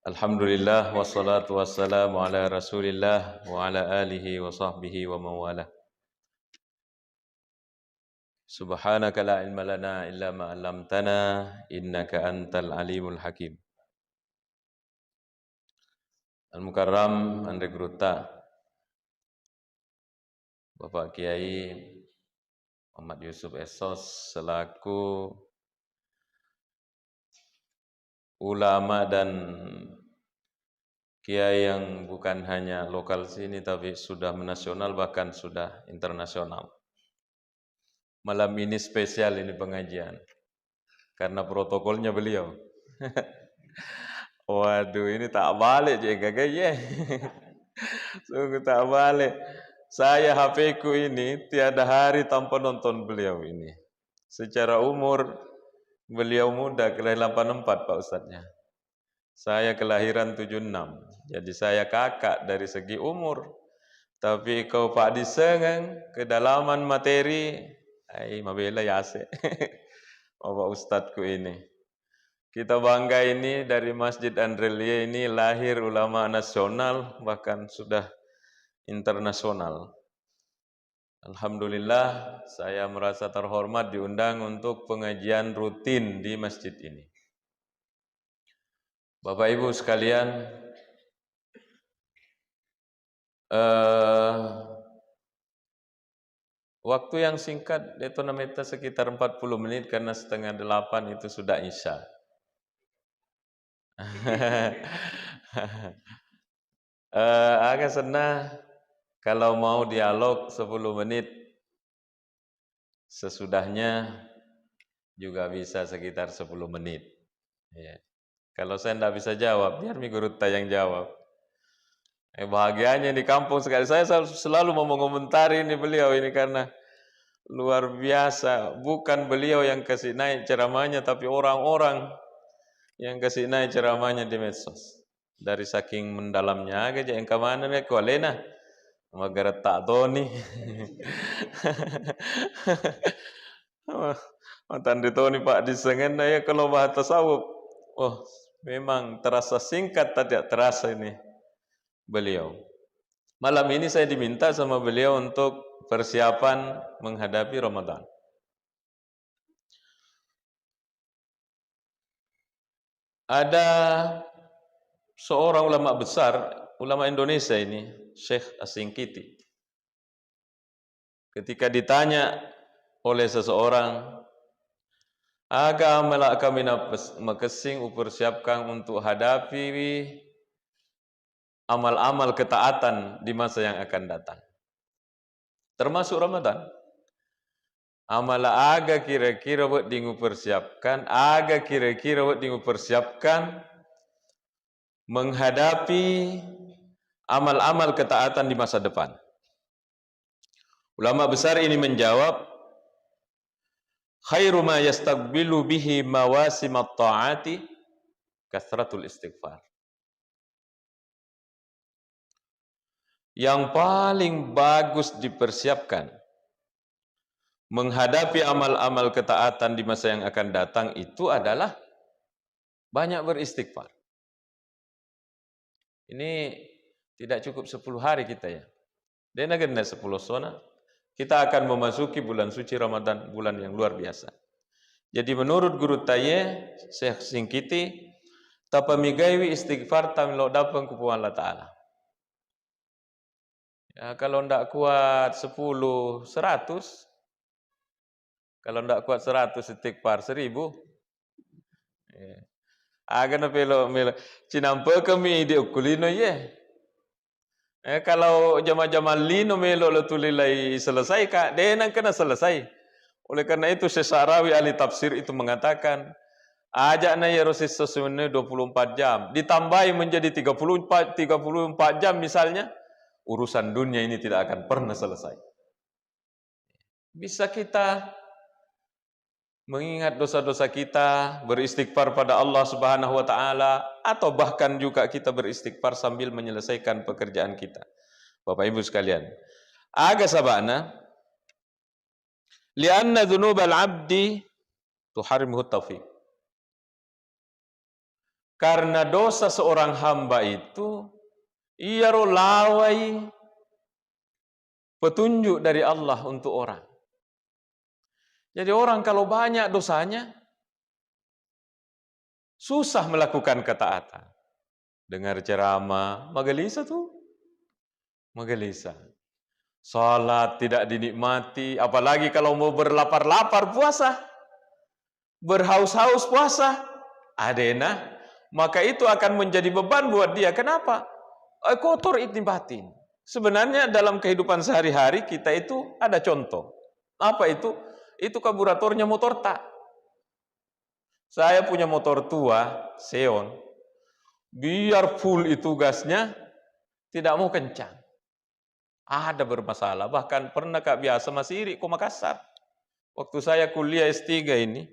Alhamdulillah wassalatu wassalamu ala Rasulillah wa ala alihi wa sahbihi wa mawalah. Subhanaka la ilma lana illa ma 'allamtana innaka antal alimul hakim. Al-Mukarram Andre Gruta, Bapak Kiai Muhammad Yusuf Esos selaku ulama dan kiai yang bukan hanya lokal sini tapi sudah menasional bahkan sudah internasional. Malam ini spesial ini pengajian karena protokolnya beliau. Waduh, ini tak balik je gagaya. Sungguh tak balik. Saya HP ku ini tiada hari tanpa nonton beliau ini. Secara umur beliau muda, kelahiran 84 Pak Ustadznya. Saya kelahiran 76. Jadi saya kakak dari segi umur. Tapi kau Pak disengeng kedalaman materi, ai mabela yase. Bapak Ustadzku ini. Kita bangga ini dari Masjid Andrelia ini lahir ulama nasional bahkan sudah internasional. Alhamdulillah saya merasa terhormat diundang untuk pengajian rutin di masjid ini. Bapak Ibu sekalian, waktu yang singkat itu namanya sekitar 40 menit karena 7:30 itu sudah isya. Agak senang kalau mau dialog 10 menit, sesudahnya juga bisa sekitar 10 menit. Ya. Kalau saya tidak bisa jawab, biar Mi Guru yang jawab. Bahagianya di kampung sekali. Saya selalu mau mengomentari ini beliau ini karena luar biasa. Bukan beliau yang kasih naik ceramahnya, tapi orang-orang yang kasih naik ceramahnya di medsos. Dari saking mendalamnya aja yang kemana nih kualena magara tak toni. Mantan ditoni Pak disengen ya kalau bahas tasawuf. Oh, memang terasa singkat tidak terasa ini beliau. Malam ini saya diminta sama beliau untuk persiapan menghadapi Ramadan. Ada seorang ulama besar, ulama Indonesia ini, Syekh Asingkiti. Ketika ditanya oleh seseorang, aga amalak kami makesing upersiapkan untuk hadapi amal-amal ketaatan di masa yang akan datang. Termasuk Ramadan. Amala aga kira-kira buat dingu persiapkan, aga kira-kira buat dingu persiapkan menghadapi amal-amal ketaatan di masa depan. Ulama besar ini menjawab, khairu ma yastaqbilu bihi mawasim at-ta'ati kasratul istighfar. Yang paling bagus dipersiapkan menghadapi amal-amal ketaatan di masa yang akan datang itu adalah banyak beristighfar. Ini tidak cukup 10 hari kita ya. Dan agenda 10 sona, kita akan memasuki bulan suci Ramadan, bulan yang luar biasa. Jadi menurut Guru Taye, Syekh Singkiti, tapamigaiwi istighfar tamilo dapang kupuan Allah Ta'ala. Ya, kalau tidak kuat 10, 100. Kalau tidak kuat 100 istighfar 1000. Ya. Agak pelo cinampe kami diukulino ye. Kalau jama-jama lino melo letulilai selesai kak, denang kena selesai. Oleh karena itu Syekh ahli tafsir itu mengatakan, ajakna ya Rasul sesuatu 24 jam, ditambahi menjadi 34 jam misalnya, urusan dunia ini tidak akan pernah selesai. Bisa kita mengingat dosa-dosa kita, beristighfar pada Allah Subhanahu wa taala, atau bahkan juga kita beristighfar sambil menyelesaikan pekerjaan kita. Bapak Ibu sekalian, aga sabana lianna dzunubal 'abdi tuharimuhu taufiq. Karena dosa seorang hamba itu ia lawai petunjuk dari Allah untuk orang. Jadi orang kalau banyak dosanya susah melakukan ketaatan. Dengar ceramah, magelisah tuh. Magelisah. Salat tidak dinikmati, apalagi kalau mau berlapar-lapar puasa. Berhaus-haus puasa. Adena, maka itu akan menjadi beban buat dia. Kenapa? Kotor itu batin. Sebenarnya dalam kehidupan sehari-hari kita itu ada contoh. Apa itu? Itu karburatornya motor tak. Saya punya motor tua, Xeon. Biar full itu gasnya, tidak mau kencang. Ada bermasalah. Bahkan pernah Kak biasa masih iri ke Makassar. Waktu saya kuliah S3 ini,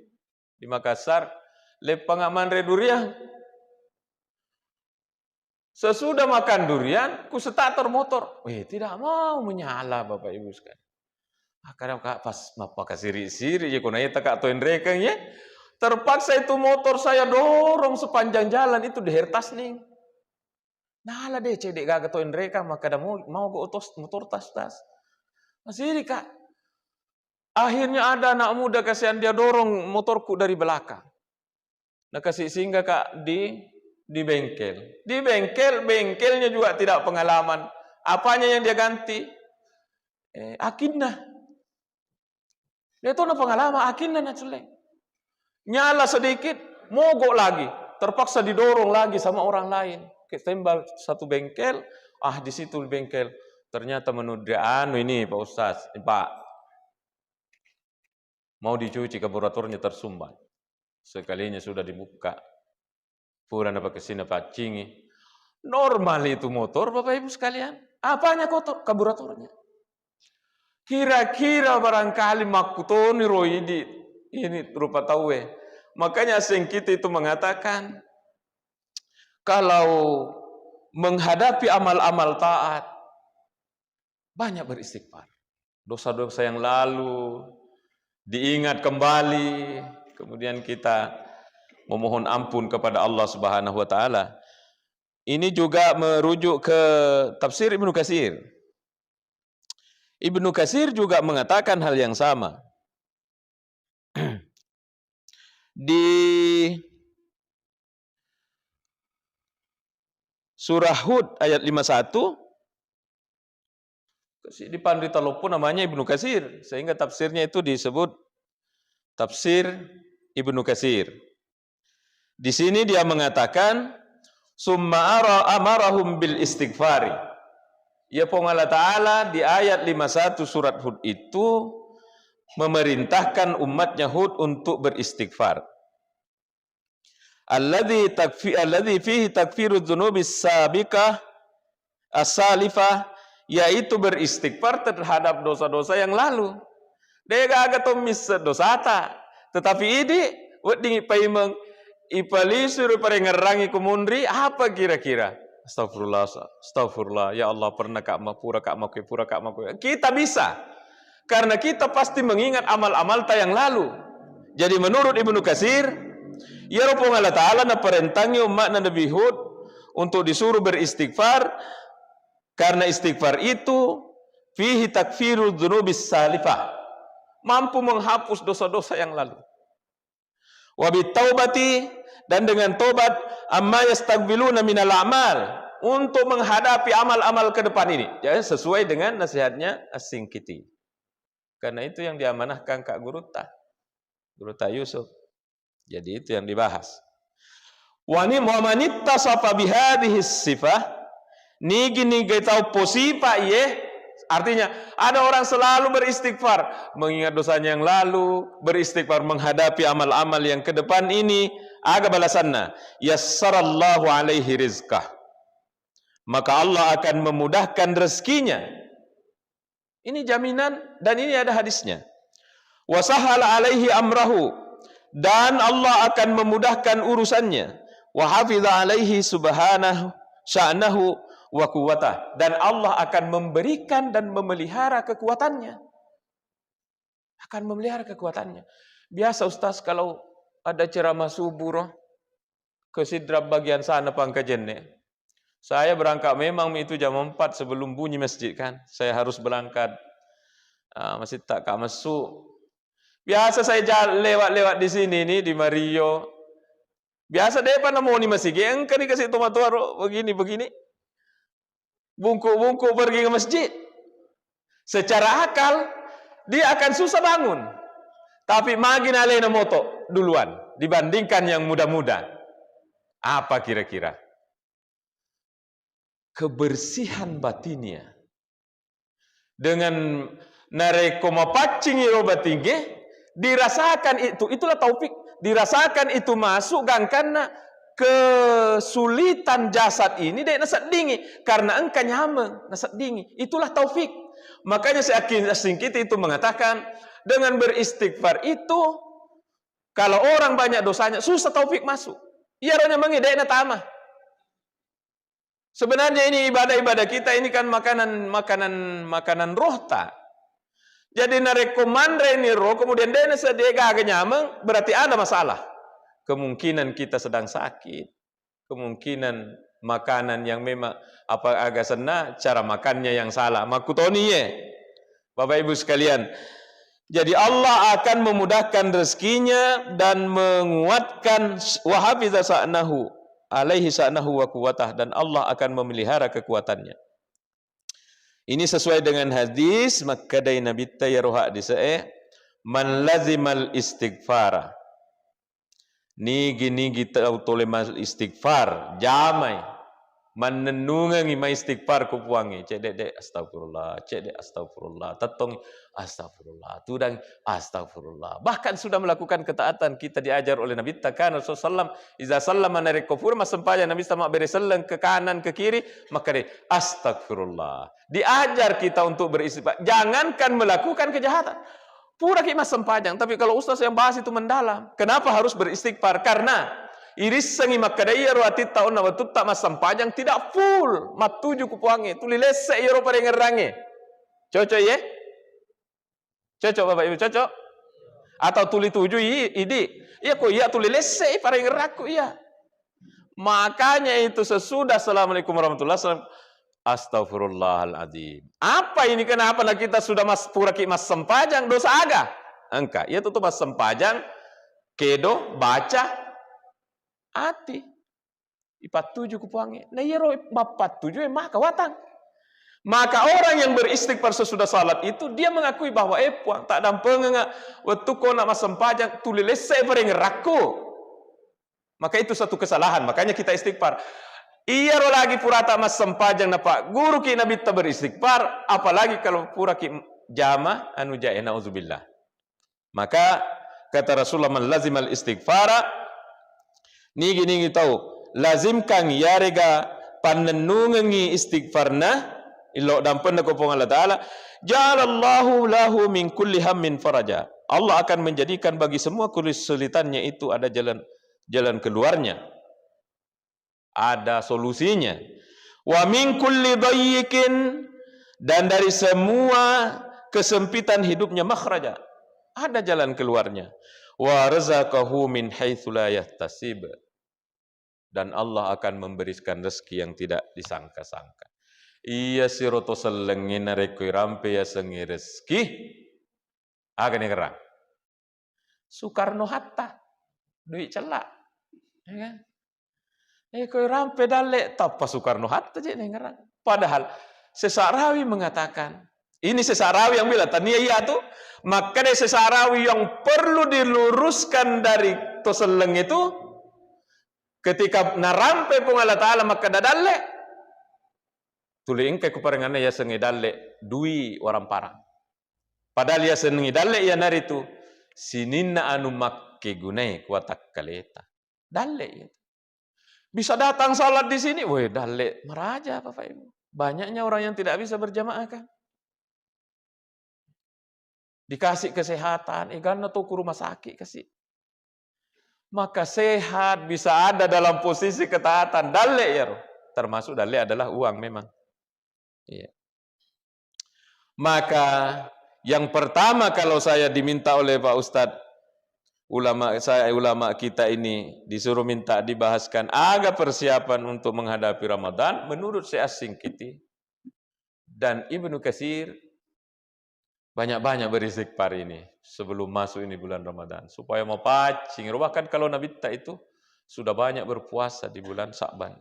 di Makassar, lepangaman durian. Sesudah makan durian, ku starter motor. Tidak mau menyala Bapak Ibu sekalian. Kadang Kak pas mapaka siri-siri ya kuna eta Kak toen rekeng ya. Terpaksa itu motor saya dorong sepanjang jalan itu di hertas nih. Nah lah deh cedek gak toen rekeng maka dah mau ke otos motor tas. Masih Kak. Akhirnya ada anak muda kasihan dia dorong motorku dari belakang. Nah kasih singgah Kak di bengkel. Di bengkelnya juga tidak pengalaman. Apanya yang dia ganti? Akinah. Dia itu ada pengalaman akinah naculeng. Nyala sedikit, mogok lagi. Terpaksa didorong lagi sama orang lain. Ketembal satu bengkel, di situ bengkel. Ternyata menurut dia, ini Pak Ustaz, Pak. Mau dicuci karburatornya tersumbat. Sekalinya sudah dibuka. Purana pakai sini pacingi. Normal itu motor Bapak Ibu sekalian. Apanya kotor? Karburatornya. Kira-kira barangkali makutoni roidi ini rupa tahu. Makanya kita itu mengatakan kalau menghadapi amal-amal taat banyak beristighfar. Dosa-dosa yang lalu diingat kembali, kemudian kita memohon ampun kepada Allah Subhanahu wa taala. Ini juga merujuk ke tafsir Ibnu Katsir. Ibnu Katsir juga mengatakan hal yang sama. Di surah Hud ayat 51 di Pandita Lopo namanya Ibnu Katsir, sehingga tafsirnya itu disebut tafsir Ibnu Katsir. Di sini dia mengatakan summa amarahum bil istighfari. Ya Allah Ta'ala di ayat 51 surat Hud itu memerintahkan umatnya Hud untuk beristighfar. Alladzi fihi takfiru dzunubis sabiqah as-salifah, yaitu beristighfar terhadap dosa-dosa yang lalu. Dega agak tomis dosata, tetapi ini wedingi paimeng ipalisur parengerangi kumundri apa kira-kira? Astagfirullah, ya Allah pernah Kak mapura. Kita bisa, karena kita pasti mengingat amal-amal yang lalu. Jadi menurut Ibnu Katsir, ya Allah Ta'ala na perentangi umat Nabi Hud untuk disuruh beristighfar, karena istighfar itu fihi takfirul dzunubis salifah, mampu menghapus dosa-dosa yang lalu. Wa bitaubati, dan dengan tobat amma yastaqbiluna minal amal, untuk menghadapi amal-amal ke depan ini. Ya, sesuai dengan nasihatnya As-Singkiti. Karena itu yang diamanahkan Kak Guru Ta Yusuf. Jadi itu yang dibahas. Wa manitta safa bihadhihi sifah, nigi tahu posifa ye. Artinya ada orang selalu beristighfar, mengingat dosanya yang lalu, beristighfar menghadapi amal-amal yang ke depan ini. Aga balasanna, yassarallahu alaihi rizqah, maka Allah akan memudahkan rezekinya. Ini jaminan, dan ini ada hadisnya. Wasahala alaihi amrahu, dan Allah akan memudahkan urusannya. Wa hafiza alaihi subhanahu sya'nahu wa quwwatah, dan Allah akan memberikan dan memelihara kekuatannya. Akan memelihara kekuatannya. Biasa Ustaz kalau ada ceramah subuh, ke Sidrap bagian sana Pangkajen. Saya berangkat memang itu jam 4 sebelum bunyi masjid kan. Saya harus berangkat. Masih tak kak masuk. Biasa saya lewat-lewat di sini nih di Mario. Biasa dia apa mau ni masjid. Engkau ni kasih tomat-tomat begini. Bungkuk-bungkuk pergi ke masjid. Secara akal dia akan susah bangun. Tapi magin alena moto duluan dibandingkan yang muda-muda. Apa kira-kira? Kebersihan batinnya. Dengan nareko mapacing iro batinge, dirasakan itulah taufik, dirasakan itu masuk karena kesulitan jasad ini dia nasad dingi karena engkau nyameng nasad dingi, itulah taufik. Makanya singkit itu mengatakan dengan beristighfar itu kalau orang banyak dosanya susah taufik masuk. Iya rohnya mengidai tamah. Sebenarnya ini ibadah-ibadah kita ini kan makanan roh tak. Jadi narekomandre ini roh, kemudian dia sedega agak nyameng, berarti ada masalah. Kemungkinan kita sedang sakit, kemungkinan makanan yang memang agak sena, cara makannya yang salah. Makutoni ye, Bapak Ibu sekalian. Jadi Allah akan memudahkan rezekinya dan menguatkan wahafiza sa'nahu alaihi sa'nahu wa quwatah, dan Allah akan memelihara kekuatannya. Ini sesuai dengan hadis makadai Nabi tayaruha disae man lazimal istighfara. Nigi tau tolemal istighfar jamai menenungangi ma istighfar ku puangi cedek astagfirullah, cedek astagfirullah, tetong astagfirullah, tudang astagfirullah. Bahkan sudah melakukan ketaatan kita diajar oleh Nabi takkan Rasulullah sallam iza sallama nari kufur masempaya Nabi sama beri selang ke kanan ke kiri maka dia astagfirullah. Diajar kita untuk beristighfar. Jangankan melakukan kejahatan. Pura kimas sempajang, tapi kalau ustaz yang bahas itu mendalam. Kenapa harus beristighfar? Karena iris sengi makadaya roati taun na watut tak masam pajang tidak full matuju kupuangi tuli lese iro pada ngerangi cocok ye cocok Bapak Ibu cocok atau tuli tuju idi iya kok iya tuli lese pada ngeraku iya makanya itu sesudah assalamualaikum warahmatullahi wabarakatuh astagfirullahaladzim. Apa ini kenapa lah kita sudah pura ki mas sempajang dosa aga engka iya tutup mas sempajang kedo baca ati ipat tujuh kupuangi nah iya roh bapat tujuh maka watang maka orang yang beristighfar sesudah salat itu dia mengakui bahwa puang tak dampeng nga waktu kau nak masam pajang tuliles saya ngeraku maka itu satu kesalahan makanya kita istighfar iya roh lagi pura tak masam pajang napa guru ki nabi ta beristighfar apalagi kalau pura ki jama anu jae nauzubillah maka kata Rasulullah man lazimal istighfara nigi tahu lazimkan yarega panenungangi istighfarna ilo dampen ko pong Allah taala jalallahu lahu min kulli hammin faraja. Allah akan menjadikan bagi semua kesulitannya itu ada jalan keluarnya, ada solusinya. Wa min kulli dayyikin, dan dari semua kesempitan hidupnya makhraja, ada jalan keluarnya. Wa razaqahu min haitsu la yahtasib, dan Allah akan memberikan rezeki yang tidak disangka-sangka. Iya siroto selengin rekoi rampe ya sengi rezeki akan ngerang. Soekarno Hatta duit celak, ya kan? Koi rampe dalek tapa Soekarno Hatta je ngerang. Padahal Sesarawi mengatakan, ini Sesarawi yang bilang tania iya tuh, maka dari Sesarawi yang perlu diluruskan dari toseleng itu. Ketika narampe pun Allah Ta'ala maka dadalle tuling ke kuparengannya ya sengi dalle dui orang parang padahal ya sengi dalle ya naritu sininna anu makke gunai kuatak kaleta dalle ya. Bisa datang salat di sini woi dalle meraja Bapak Ibu banyaknya orang yang tidak bisa berjamaah kan dikasih kesehatan karena tuh ke rumah sakit kasih maka sehat bisa ada dalam posisi ketaatan dalek ya termasuk dalek adalah uang memang iya. Maka yang pertama kalau saya diminta oleh Pak Ustadz ulama kita ini disuruh minta dibahaskan agak persiapan untuk menghadapi Ramadan, menurut saya As-Singkiti dan Ibnu Katsir banyak-banyak beristighfar ini sebelum masuk ini bulan Ramadan supaya mau pacing. Bahkan kalau Nabi itu sudah banyak berpuasa di bulan Sa'ban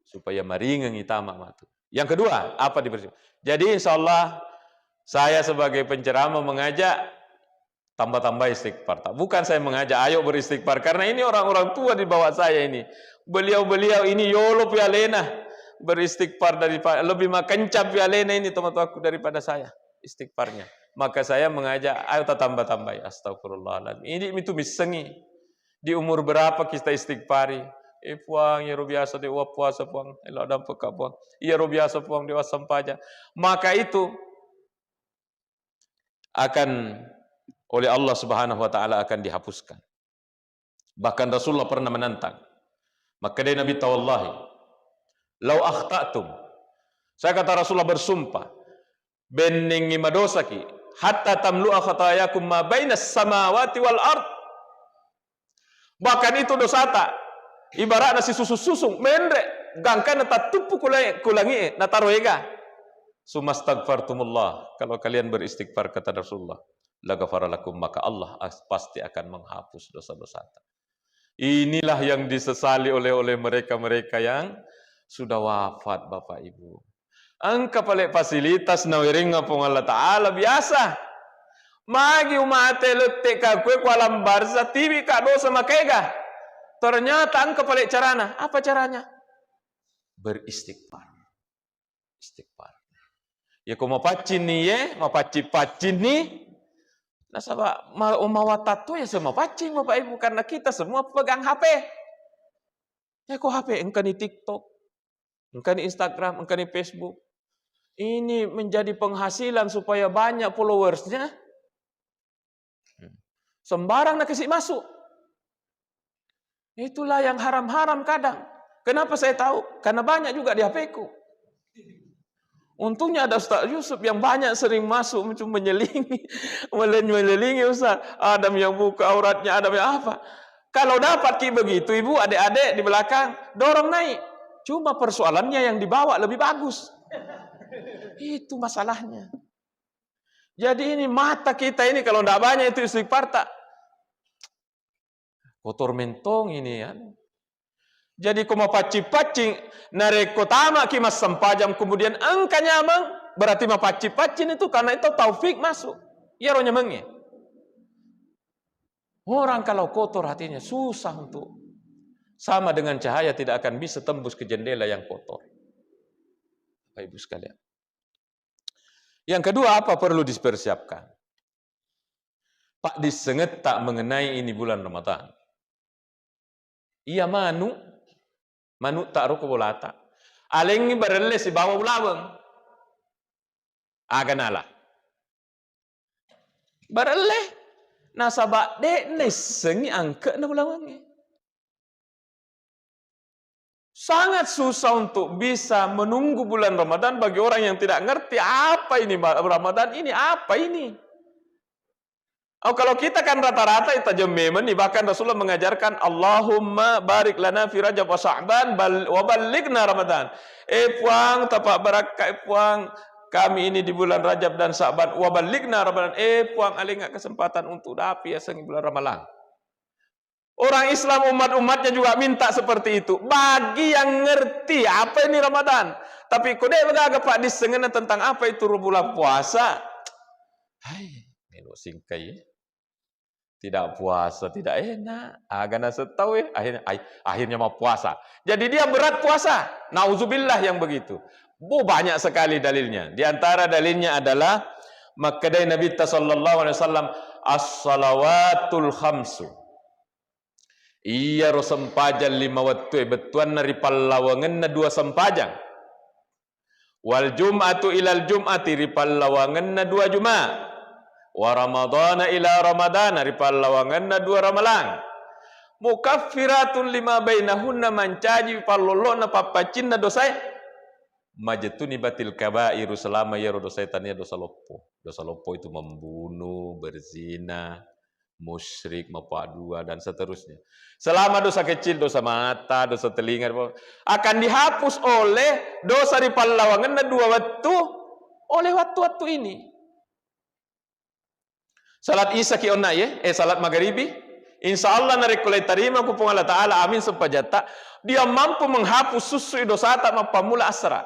supaya maringengi tamak matu. Yang kedua, apa dibersihkan? Jadi insyaallah saya sebagai penceramah mengajak tambah-tambah istighfar. Bukan saya mengajak ayo beristighfar, karena ini orang-orang tua di bawah saya ini. Beliau-beliau ini yolo pialena beristighfar daripada lebih kencap pialena ini teman-temanku daripada saya istighfarnya. Maka saya mengajak ayo tambah-tambah. Astagfirullahaladzim. Ini itu misengi. Di umur berapa kita istighfari? Puang ya biasa dewa puasa puang, elok dan peka puang. Iya biasa puang dewa sampaja. Maka itu akan oleh Allah Subhanahu wa taala akan dihapuskan. Bahkan Rasulullah pernah menantang. Maka dia Nabi tawallahi, "Lau akhta'tum." Saya kata Rasulullah bersumpah, "Benningi madosaki hatta tamlu'a khatayakum ma bainas samawati wal ard." Bahkan itu dosa tak ibarat nasi susu-susung mendrek gangkan nata tupu kulangi nata roega. Sumastagfartumullah, kalau kalian beristighfar kata Rasulullah, la ghafara lakum, maka Allah pasti akan menghapus dosa-dosa. Inilah yang disesali oleh mereka-mereka yang sudah wafat, Bapak Ibu. Angka paling fasilitas nawiring ngapung Allah Ta'ala biasa. Magi umate letek ka kue kualam barza tibi ka dosa makega. Ternyata angka paling carana. Apa caranya? Beristighfar. Istighfar. Ya kau mau pacin nih ya, mau pacin nih. Nah sahabat, mau tatu ya semua pacing Bapak Ibu, karena kita semua pegang HP. Ya kok HP? Engkau di TikTok, engkau di Instagram, engkau di Facebook. Ini menjadi penghasilan supaya banyak followersnya. Sembarang nak kasih masuk. Itulah yang haram-haram kadang. Kenapa saya tahu? Karena banyak juga di HP-ku. Untungnya ada Ustaz Yusuf yang banyak sering masuk menyelingi Ustaz. Adam yang buka auratnya, Adam yang apa. Kalau dapat begitu, ibu, adik-adik di belakang, dorong naik. Cuma persoalannya yang dibawa lebih bagus. Itu masalahnya. Jadi ini mata kita ini kalau tidak banyak itu istighfar tak. Kotor mentong ini ya. Jadi kau mau pacing nareko tamak kimas sempajam kemudian angka nyamang berarti mau pacin itu karena itu taufik masuk. Ya roh nyamangnya. Orang kalau kotor hatinya susah untuk sama dengan cahaya tidak akan bisa tembus ke jendela yang kotor. Bapak Ibu sekalian. Yang kedua apa perlu dipersiapkan? Pak disenget tak mengenai ini bulan Ramadan. Iya manu tak ruko bolata. Alengi barelle si bawa ulawang. Aganala. Barelle nasabak de nesengi angke na ulawangnya. Sangat susah untuk bisa menunggu bulan Ramadan bagi orang yang tidak ngerti apa ini Ramadan ini, apa ini. Oh, kalau kita kan rata-rata itu jememen, bahkan Rasulullah mengajarkan Allahumma barik lana fi Rajab wa Sya'ban wa ballighna Ramadan. Puang tapak barakat puang kami ini di bulan Rajab dan Sya'ban wa ballighna Ramadan. Puang alinga kesempatan untuk dapi asengi bulan Ramadan. Orang Islam umat-umatnya juga minta seperti itu. Bagi yang ngerti apa ini Ramadan. Tapi kode begaga Pak disengena tentang apa itu bulan puasa. Hai, melo singkai. Tidak puasa, tidak enak. Agana setahu akhirnya mau puasa. Jadi dia berat puasa. Nauzubillah yang begitu. Banyak sekali dalilnya. Di antara dalilnya adalah makadai Nabi sallallahu alaihi wasallam as-salawatul khamsu. Iya rosempajan 5 waktu betuan nari pallawangan na 2 sempajang. Wal jum'atu ilal jum'ati ripallawangan na 2 Jumat. Wa ramadana ila ramadana ripal lawangan na 2 ramalan. Mukaffiratun lima bainahunna mancaji pallolo na papacin na dosai. Majetuni batil kabairu selama ya dosa tania dosa lopo. Dosa lopo itu membunuh, berzina, musyrik, mapadua, dan seterusnya. Selama dosa kecil, dosa mata, dosa telinga, akan dihapus oleh dosa di Palawangan dan dua waktu, oleh waktu-waktu ini. Salat Isya kionna ya, salat maghribi, insya Allah narekulai tarima kupung Allah Ta'ala, amin sepajata, dia mampu menghapus susu dosa tak mapamula asra.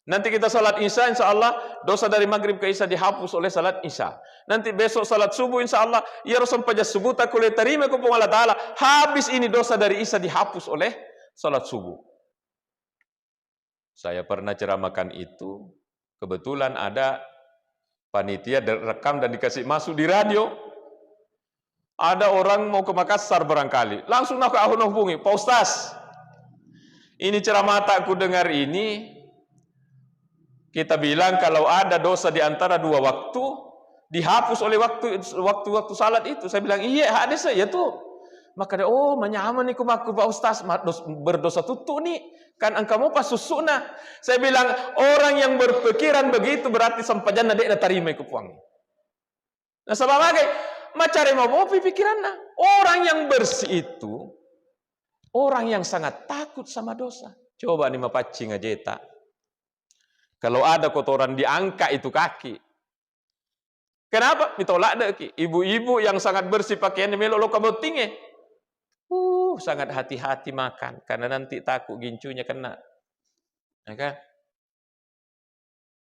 Nanti kita salat Isya, insya Allah dosa dari maghrib ke Isya dihapus oleh salat Isya. Nanti besok salat subuh, insya Allah ya rasul pajas subuh tak kulai terima kupung Allah Ta'ala. Habis ini dosa dari Isya dihapus oleh salat subuh. Saya pernah ceramahkan itu, kebetulan ada panitia rekam dan dikasih masuk di radio. Ada orang mau ke Makassar barangkali, langsung nak aku hubungi, Pak Ustaz, ini ceramah tak ku dengar ini. Kita bilang kalau ada dosa di antara dua waktu dihapus oleh waktu salat itu. Saya bilang iya hadis saya tuh. Maka dia menyaman nih kumaku Pak Ustaz berdosa tutu nih kan engkau pas susuna. Saya bilang orang yang berpikiran begitu berarti sampajanna dek tarima iku puang. Nah sebab apa? Macare mau pikiranna. Orang yang bersih itu orang yang sangat takut sama dosa. Coba nih mapacing aja tak. Kalau ada kotoran diangkat itu kaki. Kenapa? Ditolak deh. Ibu-ibu yang sangat bersih pakaiannya melolo kamu tinggi. Sangat hati-hati makan karena nanti takut gincunya kena. Ya kan?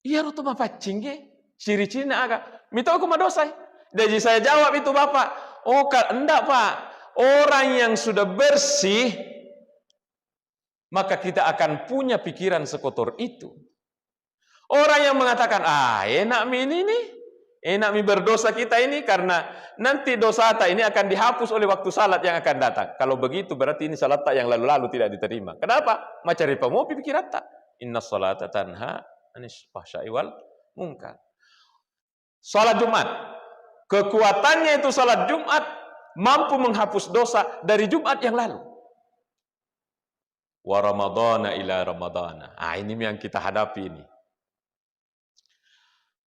Iya rutu mapacing ge. Ciri-cirinya agak. Mito aku madosa. Jadi saya jawab itu Bapak. Enggak Pak. Orang yang sudah bersih maka kita akan punya pikiran sekotor itu. Orang yang mengatakan, enak mi ini nih, enak mi berdosa kita ini karena nanti dosa tak ini akan dihapus oleh waktu salat yang akan datang. Kalau begitu berarti ini salat tak yang lalu-lalu tidak diterima. Kenapa? Macari pemopi pikiran tak. Inna salata tanha anis fahsya'i wal munkar. Salat Jumat, kekuatannya itu salat Jumat mampu menghapus dosa dari Jumat yang lalu. Wa ramadana ila ramadana. Ini yang kita hadapi ini.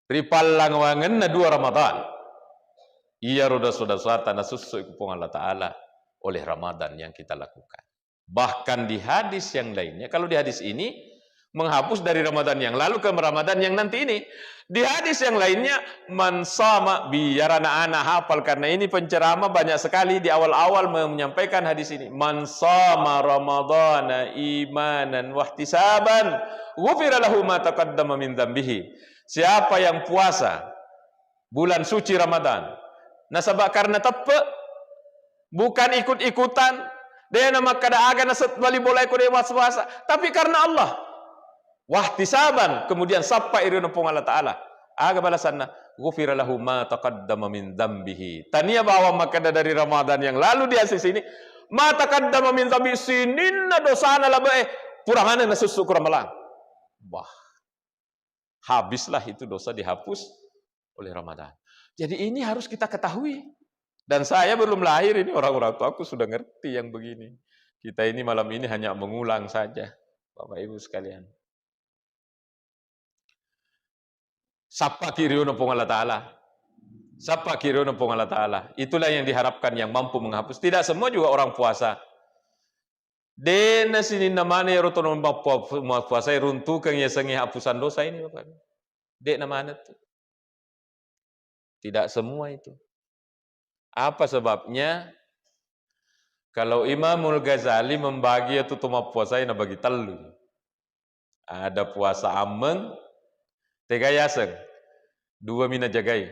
Ripallang wangen na 2 Ramadan. Iya roda sudah nasusu ikupung Allah Ta'ala oleh Ramadan yang kita lakukan. Bahkan di hadis yang lainnya, kalau di hadis ini menghapus dari Ramadan yang lalu ke Ramadan yang nanti ini. Di hadis yang lainnya, man sama, biar anak-anak hafal karena ini penceramah banyak sekali di awal-awal menyampaikan hadis ini. Man sama Ramadana imanan wahtisaban, ghufira lahu ma taqaddama min dzambihi. Siapa yang puasa bulan suci Ramadan, nasabak karena tepe, bukan ikut-ikutan, dia nama kada aga nasat bali bola ikut dia puasa, tapi karena Allah, wahtisaban, kemudian sapa iruna pung Allah Ta'ala, aga balasanna, ghufira lahu ma taqaddama min dzambihi. Tania bahwa makada dari Ramadan yang lalu dia sini, ma taqaddama min dzambi sininna dosana labe, purangana nasusu kuramalang. Wah. Habislah itu dosa dihapus oleh Ramadan. Jadi ini harus kita ketahui. Dan saya belum lahir ini orang-orang tua aku sudah ngerti yang begini. Kita ini malam ini hanya mengulang saja. Bapak Ibu sekalian. Sapa kiriuna pung Allah Ta'ala. Sapa kiriuna pung Allah Ta'ala. Itulah yang diharapkan yang mampu menghapus. Tidak semua juga orang puasa. Dena sini namanya ya rotono puasa runtuh keng ya sengi hapusan dosa ini Bapak. Dek namanya tuh. Tidak semua itu. Apa sebabnya? Kalau Imamul Ghazali membagi itu tuma puasa ini bagi telu. Ada puasa ameng, tega yaseng, 2 mina jagai.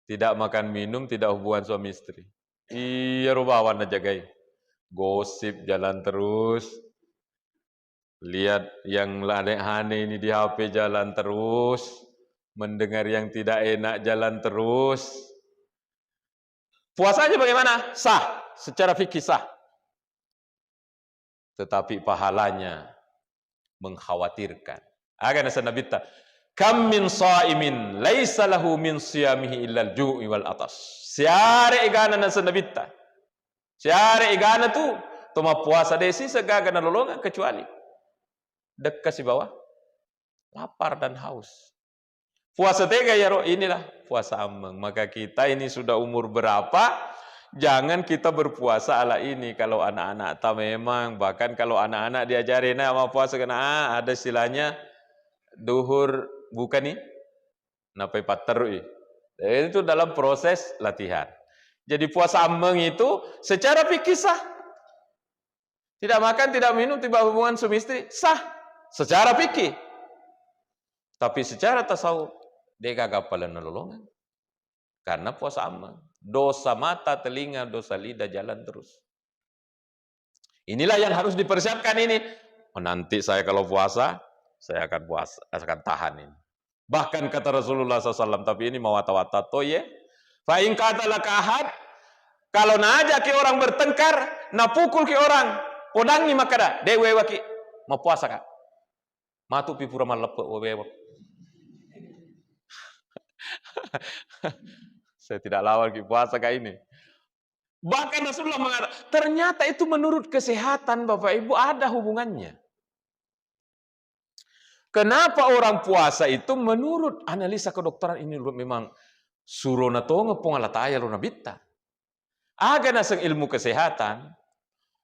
Tidak makan minum, tidak hubungan suami istri. Iya rubawan na jagai. Gosip jalan terus, lihat yang aneh-aneh ini di HP jalan terus, mendengar yang tidak enak jalan terus. Puasanya bagaimana? Sah, secara fikih sah. Tetapi pahalanya mengkhawatirkan. Agak nasa nabita, kam min sa'imin laisa lahu min siyamihi illa al-ju'i wal atas. Siare igana nasa nabita. Siare igana tu toma puasa desi segaga na lolongan kecuali dekat si bawah lapar dan haus. Puasa tega ya roh, inilah puasa ambang. Maka kita ini sudah umur berapa, jangan kita berpuasa ala ini. Kalau anak-anak tak memang, bahkan kalau anak-anak diajarin sama puasa, kena ada istilahnya duhur, bukan nih, napai paterui. Itu dalam proses latihan. Jadi puasa ambang itu secara fikih sah. Tidak makan, tidak minum, tidak hubungan suami istri, sah. Secara fikih. Tapi secara tasawuf, dia gak gapalan nolongan. Karena puasa ambang. Dosa mata, telinga, dosa lidah jalan terus. Inilah yang harus dipersiapkan ini. Oh, nanti saya kalau puasa, saya akan puasa, akan tahan ini. Bahkan kata Rasulullah SAW, tapi ini mawata-wata toye. Fa'in kata laka ahad, kalau najak ke orang bertengkar, na pukul ke orang, podangi makada, dewe waki, mau puasa kak. Matu pipura malepe wewe. Saya tidak lawan puasa kayak ini. Bahkan Rasulullah mengatakan, ternyata itu menurut kesehatan Bapak Ibu ada hubungannya. Kenapa orang puasa itu menurut analisa kedokteran ini memang surona tonga pongalataya lona bitta. Aga naseng ilmu kesehatan,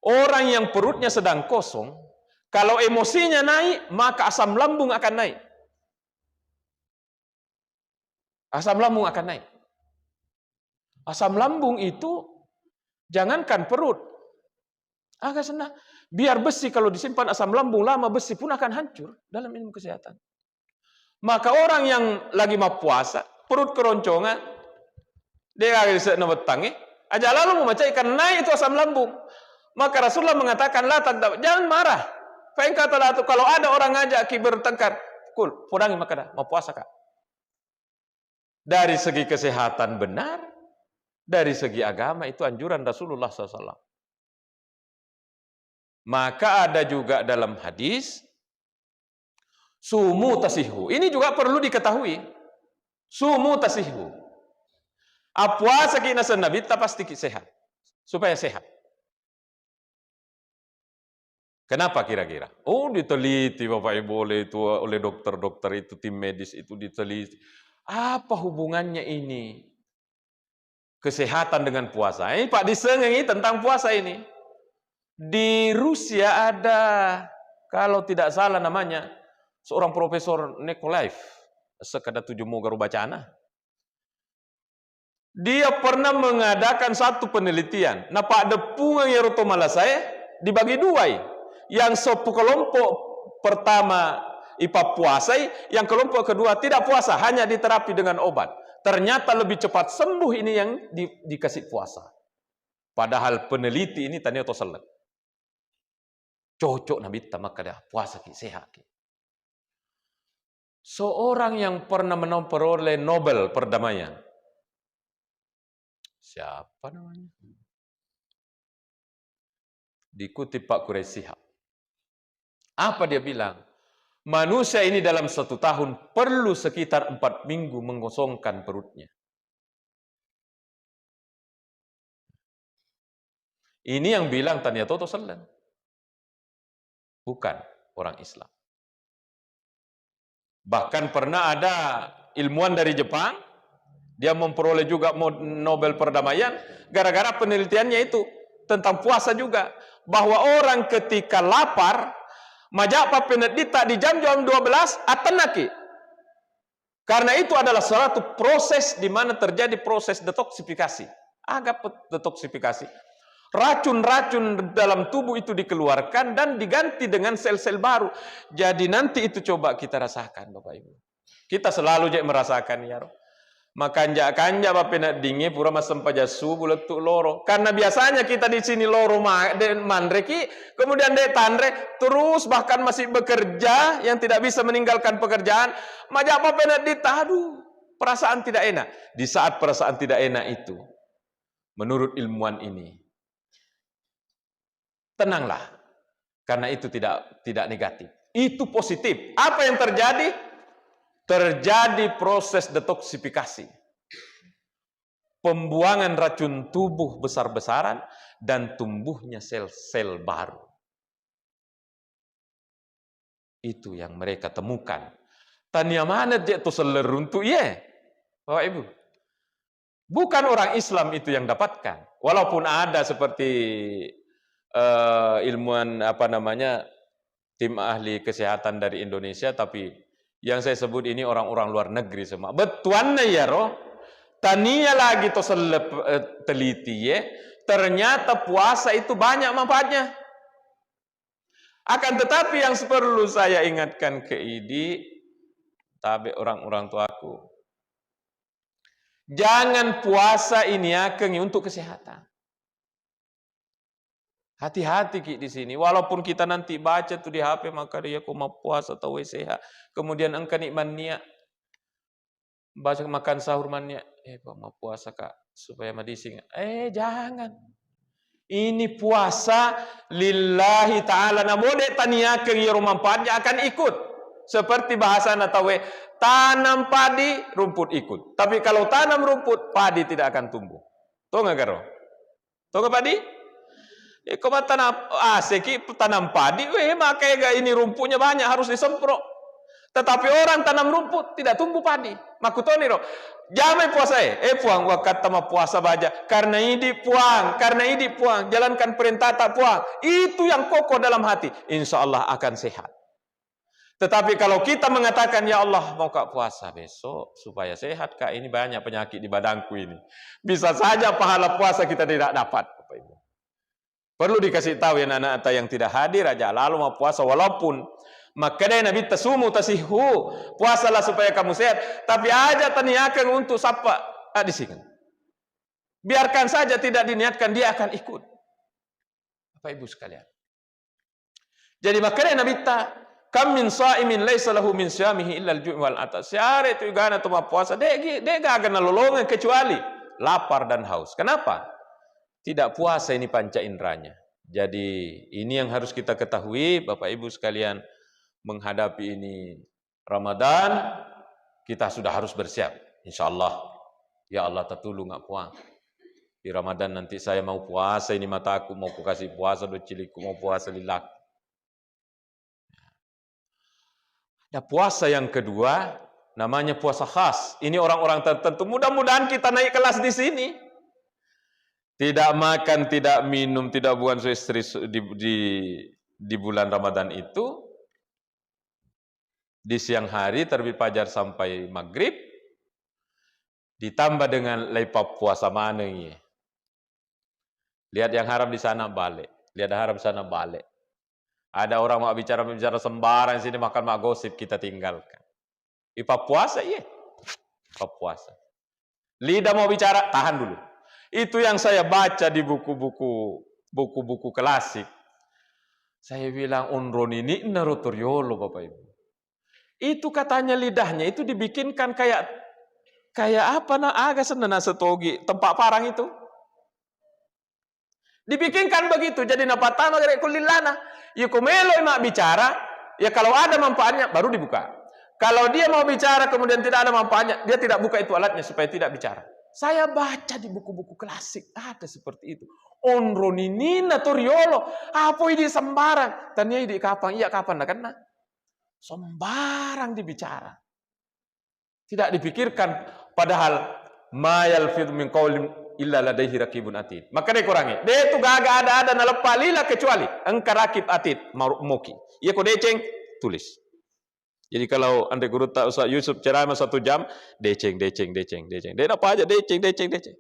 orang yang perutnya sedang kosong, kalau emosinya naik, maka asam lambung akan naik. Asam lambung akan naik. Asam lambung itu jangankan perut. Agak senang. Biar besi kalau disimpan asam lambung lama, besi pun akan hancur dalam ilmu kesehatan. Maka orang yang lagi mau puasa, perut keroncongan, dia agak nembetang, aja lalu membaca ikan naik itu asam lambung. Maka Rasulullah mengatakan, jangan marah. Fa'in kata lah, kalau ada orang ngajak bertengkar, kul, podangi maka dah, mau puasa kak. Dari segi kesehatan benar, dari segi agama itu anjuran Rasulullah SAW. Maka ada juga dalam hadis, sumu tasihu. Ini juga perlu diketahui. Sumu tasihu. Puasa kina Nabi pasti sehat. Supaya sehat. Kenapa kira-kira? Oh, diteliti Bapak Ibu oleh dokter-dokter itu, tim medis itu diteliti. Apa hubungannya ini? Kesehatan dengan puasa. Ini Pak disengengi tentang puasa ini. Di Rusia ada, kalau tidak salah namanya, seorang Profesor Nikolaev, sekada 7 moga bacana. Dia pernah mengadakan satu penelitian. Nah Pak Depungan Yeroto Malasaya dibagi dua. Yang kelompok pertama IPA puasai, yang kelompok kedua tidak puasa, hanya diterapi dengan obat. Ternyata lebih cepat sembuh ini yang dikasih puasa. Padahal peneliti ini tanya atau salat. Cocok Nabi maka dah puasa ki sehat ki. Seorang yang pernah memperoleh Nobel perdamaian. Siapa namanya? Dikutip Pak Quraisy Shihab. Apa dia bilang? Manusia ini dalam 1 tahun perlu sekitar 4 minggu mengosongkan perutnya. Ini yang bilang Tanya Toto Selan. Bukan orang Islam. Bahkan pernah ada ilmuwan dari Jepang, dia memperoleh juga Nobel perdamaian, gara-gara penelitiannya itu tentang puasa juga. Bahwa orang ketika lapar, majapa penedita di jam-jam 12 atenaki. Karena itu adalah suatu proses di mana terjadi proses detoksifikasi. Agak detoksifikasi. Racun-racun dalam tubuh itu dikeluarkan dan diganti dengan sel-sel baru. Jadi nanti itu coba kita rasakan Bapak Ibu. Kita selalu merasakan ya. Makanja-kanja bapak nak dingin pura masam pajasu buletuk loro. Karena biasanya kita di sini loro mandreki, kemudian dek tandre terus bahkan masih bekerja yang tidak bisa meninggalkan pekerjaan. Majak bapak nak ditadu perasaan tidak enak. Di saat perasaan tidak enak itu, menurut ilmuwan ini, tenanglah, karena itu tidak negatif. Itu positif. Apa yang terjadi? Terjadi proses detoksifikasi. Pembuangan racun tubuh besar-besaran dan tumbuhnya sel-sel baru. Itu yang mereka temukan. Tania mana dia tu seleruntu ye. Bapak Ibu. Bukan orang Islam itu yang dapatkan. Walaupun ada seperti ilmuwan tim ahli kesehatan dari Indonesia, tapi yang saya sebut ini orang-orang luar negeri semua. Betuannya ya roh. Tania lagi to teliti ye. Ternyata puasa itu banyak manfaatnya. Akan tetapi yang perlu saya ingatkan ke idi, tabe orang-orang tuaku, jangan puasa ini akan untuk kesehatan. Hati-hati di sini. Walaupun kita nanti baca tuh di HP, maka dia mau puasa atau sehat. Kemudian engkau nikmat niat baca makan sahur mania, kok mau puasa kak supaya madising. Jangan. Ini puasa lillahi ta'ala. Namun taniakeun ieu manfaatnya akan ikut. Seperti bahasa natawe, tanam padi, rumput ikut. Tapi kalau tanam rumput, padi tidak akan tumbuh. Tahu nggak karo? Tahu nggak padi? Kau tanam padi, makanya ini rumputnya banyak harus disemprot. Tetapi orang tanam rumput tidak tumbuh padi. Makutoni roh. Jamai puasa puang wakat tama puasa baja. Karena ini puang, jalankan perintah tak puang. Itu yang kokoh dalam hati. Insya Allah akan sehat. Tetapi kalau kita mengatakan, ya Allah mau kak puasa besok supaya sehat kak, ini banyak penyakit di badanku ini. Bisa saja pahala puasa kita tidak dapat. Bapak Ibu. Perlu dikasih tahu ya anak-anak yang tidak hadir aja lalu mau puasa, walaupun makanya Nabi tasumu tasihu, puasalah supaya kamu sehat. Tapi aja taniakan untuk sapa di sini. Biarkan saja tidak diniatkan, dia akan ikut. Bapak Ibu sekalian. Jadi makanya Nabi kam min shaimin laisa lahu min syamihi illa al-ju' wal atas. Siare itu gana tu puasa, dia gak akan lolongan kecuali lapar dan haus. Kenapa? Tidak puasa ini panca inderanya. Jadi ini yang harus kita ketahui Bapak Ibu sekalian, menghadapi ini Ramadan, kita sudah harus bersiap. Insyaallah. Ya Allah tertulung nggak puang. Di Ramadan nanti saya mau puasa, ini mataku mau kasih puasa, do ciliku mau puasa lillah. Ada puasa yang kedua, namanya puasa khas. Ini orang-orang tertentu. Mudah-mudahan kita naik kelas di sini. Tidak makan, tidak minum, tidak buang istri di bulan Ramadan itu. Di siang hari terbit fajar sampai maghrib. Ditambah dengan lepas puasa mana ini. Lihat yang haram di sana balik. Lihat yang haram di sana balik. Ada orang mau bicara sembarang sini, makan mak gosip, kita tinggalkan. Ipa puasa iya. Ipa puasa. Lidah mau bicara, tahan dulu. Itu yang saya baca di buku-buku klasik. Saya bilang unron ini narutoriolo Bapak Ibu. Itu katanya lidahnya itu dibikinkan kayak apa agak senana setogi tempat parang itu. Dibikinkan begitu, jadi napatama gere kulilana. Ya kumelo mak bicara, ya kalau ada manfaatnya baru dibuka. Kalau dia mau bicara kemudian tidak ada manfaatnya, dia tidak buka itu alatnya supaya tidak bicara. Saya baca di buku-buku klasik ada seperti itu. Onroninina toriolo, apa ini sembarang? Tanya ini kapan? Iya kapan nak kena? Sembarang dibicara. Tidak dipikirkan, padahal mayal fid min qaulin illa ladaihi raqibun atid. Maka dia kurangi. Dia itu gak ada nalepalila kecuali engkau rakib atid moki. Ia kau deceng tulis. Jadi kalau anda guru tak Ustaz Yusuf ceramah 1 jam, deceng. Dia apa aja deceng.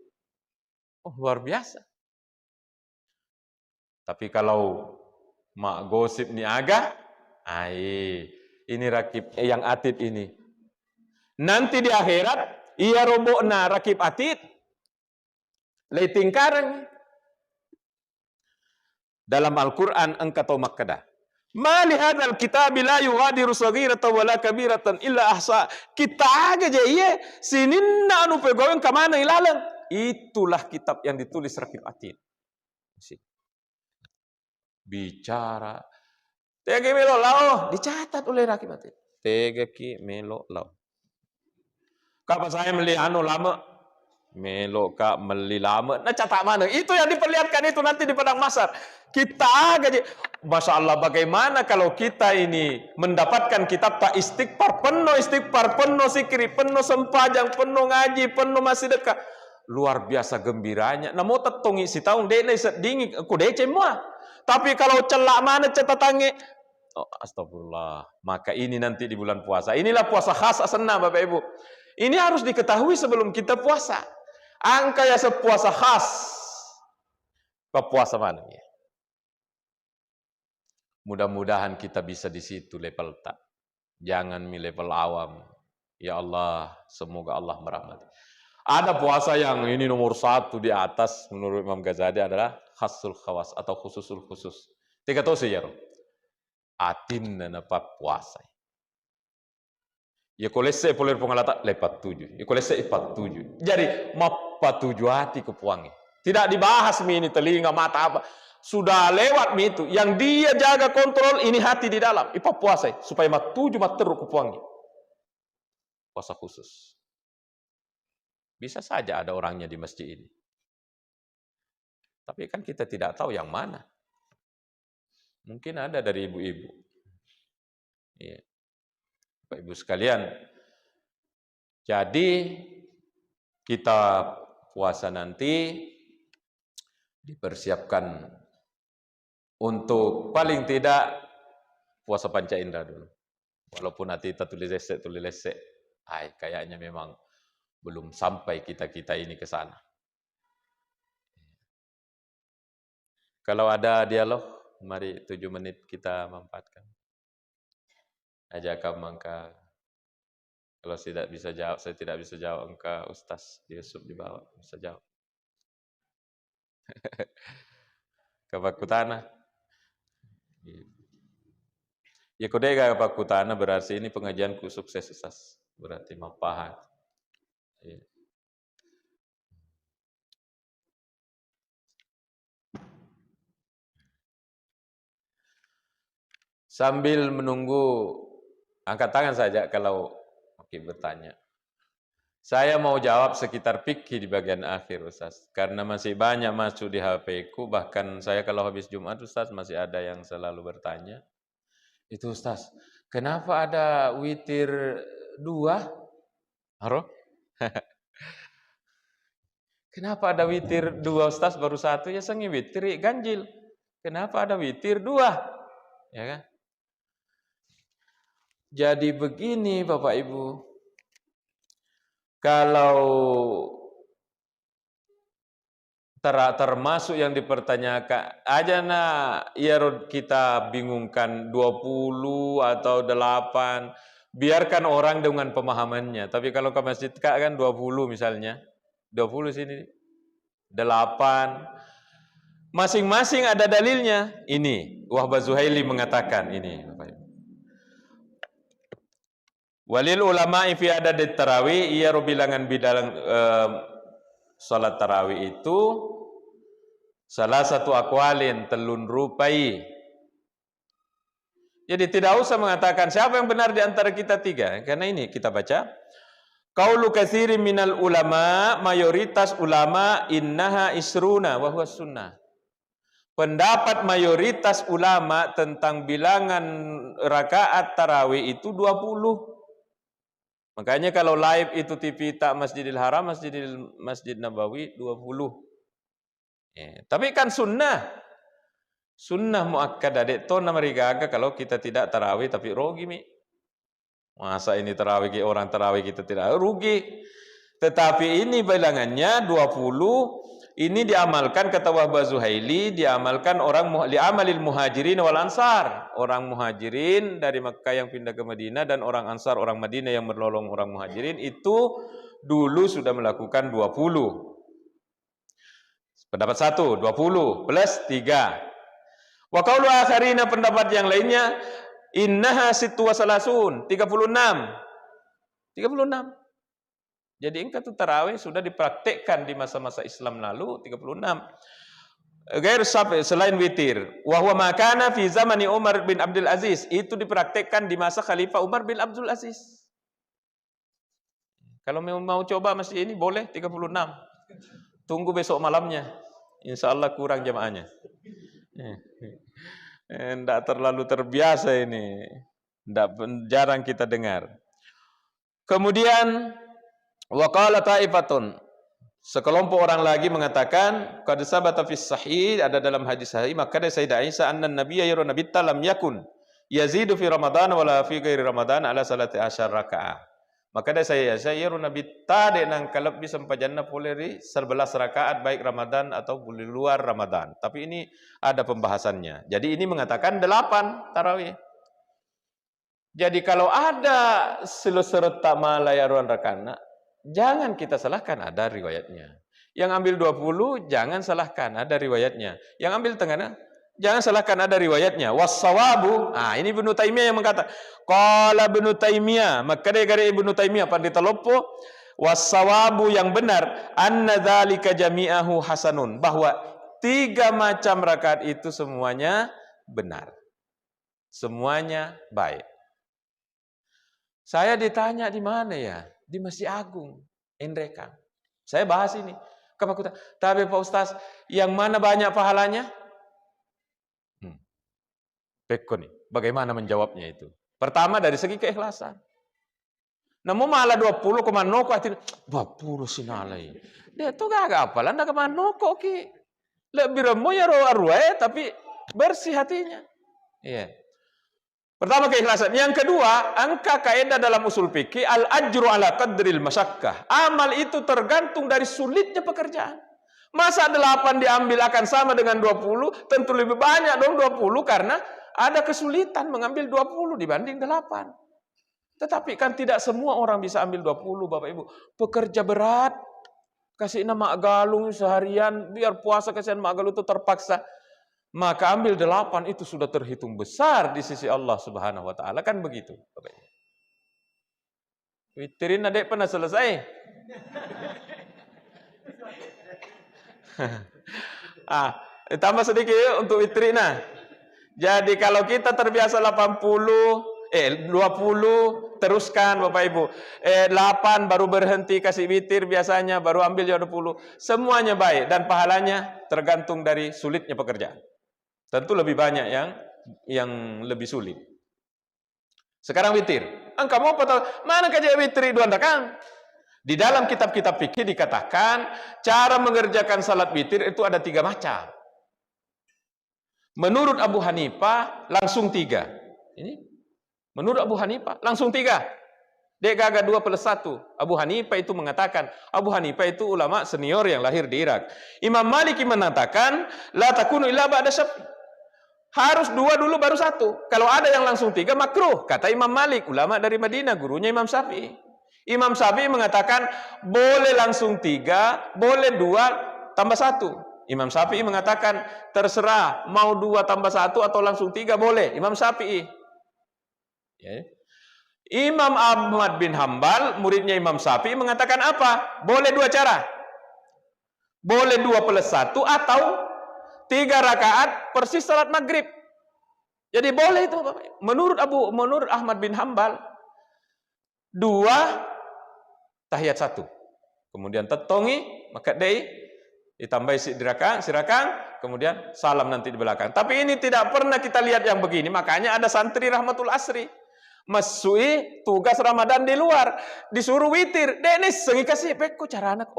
Oh luar biasa. Tapi kalau mak gosip ni agak, ini rakib yang atid ini. Nanti di akhirat ia robokna rakib atid. Leitingkarang dalam Al-Quran engkau tahu makkadah. Ma li hadzal kitab la yughadiru saghiratan wala kabiratan illa ahsa. Kita aja iya sininna anu pegowen ka mana ilalang. Itulah kitab yang ditulis rakib atid. Bicara tege melo lao dicatat oleh rakib atid. Tege ki melo lao. Kapan saya melihat anu lama Melok kak melilama. Nah catak mana? Itu yang diperlihatkan itu nanti di padang mahsyar. Kita gaji. Masya Allah, bagaimana kalau kita ini mendapatkan kitab tak istighfar, penuh zikri, penuh sempajang, penuh ngaji, penuh masih dekat. Luar biasa gembiranya. Nah mau tetungi si tahun dene sedingin aku dece semua. Tapi kalau celak mana catatannya? Oh, astagfirullah. Maka ini nanti di bulan puasa. Inilah puasa khas senang Bapak Ibu. Ini harus diketahui sebelum kita puasa. Angka ya sepuasa khas. Kepuasa mana ya? Mudah-mudahan kita bisa di situ level tak. Jangan mi level awam. Ya Allah, semoga Allah merahmati. Ada puasa yang ini nomor 1 di atas menurut Imam Ghazali adalah khasul khawas atau khususul khusus. Tiga tahu sih ya. Atin na apa puasa. Ya kolese poler pengalata lepat 7. Ya kolese 47. Jadi mapa 7 hati kepuangi. Tidak dibahas mi ini telinga mata apa. Sudah lewat mi itu. Yang dia jaga kontrol ini hati di dalam. Ipa puasa supaya mat 7 mat teruk kepuangi. Puasa khusus. Bisa saja ada orangnya di masjid ini. Tapi kan kita tidak tahu yang mana. Mungkin ada dari ibu-ibu. Ya. Bapak Ibu sekalian. Jadi kita puasa nanti dipersiapkan untuk paling tidak puasa panca indera dulu. Walaupun nanti kita tulis lesek. Kayaknya memang belum sampai kita ini ke sana. Kalau ada dialog, mari 7 menit kita manfaatkan. Ajak mangka. Kalau tidak bisa jawab, saya tidak bisa jawab, engkau Ustaz Yusuf di bawah bisa jawab. Kebakutana. Ya kodega kebakutana berarti ini pengajianku sukses Ustaz. Berarti mampahan. Ya. Sambil menunggu, angkat tangan saja kalau bertanya. Saya mau jawab sekitar fikih di bagian akhir Ustaz. Karena masih banyak masuk di HP ku. Bahkan saya kalau habis Jumat Ustaz masih ada yang selalu bertanya. Itu Ustaz, kenapa ada witir 2? Haro? Kenapa ada witir 2 Ustaz baru 1? Ya sengi witir ganjil. Kenapa ada witir 2? Ya kan? Jadi begini Bapak Ibu. Kalau termasuk yang dipertanyakan aja ya kita bingungkan 20 atau 8. Biarkan orang dengan pemahamannya. Tapi kalau ke masjid kan 20 misalnya. 20 sini 8. Masing-masing ada dalilnya. Ini Wahbah Zuhaili mengatakan ini Bapak Ibu. Walil ulama'i fi adad tarawih, ia bilangan bidalang salat tarawih itu salah satu aqwalin telun rupai. Jadi tidak usah mengatakan siapa yang benar di antara kita 3, karena ini kita baca qaulu katsirin minal ulama, mayoritas ulama innaha isruna wa huwa sunnah. Pendapat mayoritas ulama tentang bilangan rakaat tarawih itu 20. Makanya kalau live itu TV tak Masjidil Haram, Masjid Nabawi 20. Ya, tapi kan sunnah. Sunnah muakkad adek to namarigaga kalau kita tidak tarawih tapi rugi mi. Masa ini tarawih orang tarawih kita tidak rugi. Tetapi ini bilangannya 20. Ini diamalkan kata Wahbah Zuhaili, diamalkan orang li'amalil muhajirin wal ansar. Orang muhajirin dari Makkah yang pindah ke Madinah dan orang ansar, orang Madinah yang menolong orang muhajirin itu dulu sudah melakukan 20. Pendapat 1, 20 plus 3. Wa qaulu akharina, pendapat yang lainnya, innaha sittu wa salasun, 36. Jadi engkau tuh tarawih sudah dipraktekkan di masa-masa Islam lalu 36. Gair selain witir. Wa huwa ma kana fi zamani Umar bin Abdul Aziz, itu dipraktekkan di masa Khalifah Umar bin Abdul Aziz. Kalau mau coba masih ini boleh 36. Tunggu besok malamnya. Insya Allah kurang jamaahnya. Tidak terlalu terbiasa ini. Jarang kita dengar. Kemudian waqala ta'ifatun. Sekelompok orang lagi mengatakan, qad sabata fis sahih, ada dalam hadis sahih, maka dari Sayyidah Aisyah anna nabiyya yara nabitta lam yakun yazidu fi Ramadan wala fi ghairi Ramadan ala salati asyar raka'ah. Maka dari saya yara nabitta de nang kalab bisa sampajanna poleri 11 rakaat baik Ramadan atau di luar Ramadan. Tapi ini ada pembahasannya. Jadi ini mengatakan 8 tarawih. Jadi kalau ada serta malayaruan rakana, jangan kita salahkan, ada riwayatnya. Yang ambil 20, jangan salahkan, ada riwayatnya. Yang ambil tengahnya, jangan salahkan, ada riwayatnya. Wassawabu, ini Ibnu Taimiyah yang mengatakan. Qala Ibnu Taimiyah, maka dari Ibnu Taimiyah Pandita Lopo, wassawabu yang benar, anna dzalika jami'ahu hasanun, bahwa 3 macam rakaat itu semuanya benar. Semuanya baik. Saya ditanya di mana ya? Di Masjid Agung, Endrekang. Saya bahas ini. Tapi Pak Ustaz, yang mana banyak pahalanya? Peko nih, bagaimana menjawabnya itu? Pertama dari segi keikhlasan. Namun malah 20 kemanoko hati 20 sinalai. Dia tuh gak apalan dah kemanoko ki. Lebih remo ya roa-roa tapi bersih hatinya. Iya. Pertama keikhlasan. Yang kedua, angka kaidah dalam usul fikih al-ajru ala qadril masyakkah. Amal itu tergantung dari sulitnya pekerjaan. Masa 8 diambil akan sama dengan 20, tentu lebih banyak dong 20 karena ada kesulitan mengambil 20 dibanding 8. Tetapi kan tidak semua orang bisa ambil 20, Bapak Ibu. Pekerja berat, kasih nama galung seharian, biar puasa kasihan mak galung itu terpaksa. Maka ambil 8 itu sudah terhitung besar di sisi Allah Subhanahu wa taala, kan begitu, Bapak Ibu. Witirin adek pernah selesai. Tambah sedikit untuk witrina. Jadi kalau kita terbiasa 20 teruskan Bapak Ibu. 8 baru berhenti kasih witir biasanya, baru ambil 20. Semuanya baik dan pahalanya tergantung dari sulitnya pekerjaan. Tentu lebih banyak yang lebih sulit. Sekarang witir. Engkau mau apa? Mana kajian witir itu Anda kan? Di dalam kitab-kitab fikih dikatakan cara mengerjakan salat witir itu ada 3 macam. Menurut Abu Hanifah langsung 3. Ini menurut Abu Hanifah langsung 3. Dia gagah 2+1. Abu Hanifah itu mengatakan, Abu Hanifah itu ulama senior yang lahir di Irak. Imam Malik mengatakan la takunu illa ba'da syafi. Harus 2 dulu baru 1. Kalau ada yang langsung 3 makruh, kata Imam Malik, ulama dari Madinah, gurunya Imam Syafi'i. Imam Syafi'i mengatakan boleh langsung 3, boleh 2 tambah 1. Imam Syafi'i mengatakan terserah mau 2 tambah 1 atau langsung 3 boleh. Imam Syafi'i. Ya. Imam Ahmad bin Hambal, muridnya Imam Syafi'i mengatakan apa? Boleh 2 cara. Boleh 2+1 atau 3 rakaat persis salat maghrib. Jadi boleh itu Bapak. Menurut Ahmad bin Hambal 2 tahiyat 1. Kemudian tetongi maka ditambah sirakang, kemudian salam nanti di belakang. Tapi ini tidak pernah kita lihat yang begini. Makanya ada santri Rahmatul Asri masui tugas Ramadan di luar, disuruh witir. Dek sengi kasih peko cara anak.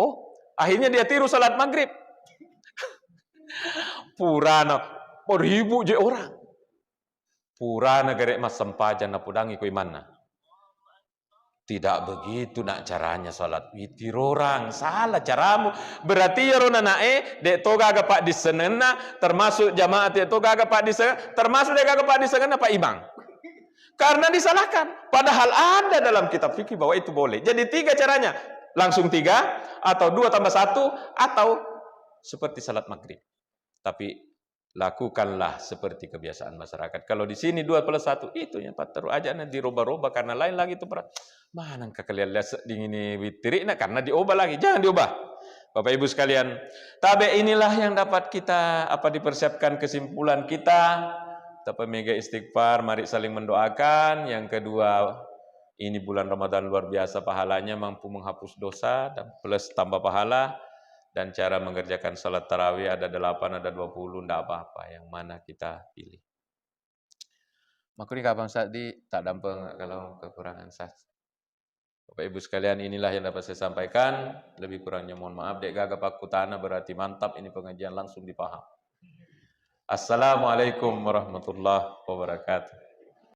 Akhirnya dia tiru salat maghrib. Purana ribu je orang. Purana gerek mas sempajan na pudangi ko imana. Tidak begitu nak caranya salat witir orang. Salah caramu. Berarti ya rona nae dek toga aga pak disenena termasuk jamaat dek toga aga pak disenena termasuk dek aga pak disenena pak imam. Karena disalahkan. Padahal ada dalam kitab fikih bahwa itu boleh. Jadi 3 caranya. Langsung 3 atau 2 tambah 1 atau seperti salat maghrib. Tapi lakukanlah seperti kebiasaan masyarakat. Kalau di sini 2+1 itu yang patru aja nanti dirubah-rubah karena lain lagi itu mana kalian lihat di ini witir karena diubah lagi. Jangan diubah. Bapak Ibu sekalian, tabe inilah yang dapat kita dipersiapkan kesimpulan kita. Kita mega istighfar, mari saling mendoakan. Yang kedua, Ini bulan Ramadan luar biasa pahalanya, mampu menghapus dosa dan plus tambah pahala. Dan cara mengerjakan salat tarawih ada 8, ada 20, tidak apa-apa. Yang mana kita pilih. Makanya kapan saat tak dampeng kalau kekurangan sah. Bapak Ibu sekalian, inilah yang dapat saya sampaikan. Lebih kurangnya mohon maaf. Dek gagap aku tanah berarti mantap. Ini pengajian langsung dipaham. Assalamualaikum warahmatullahi wabarakatuh.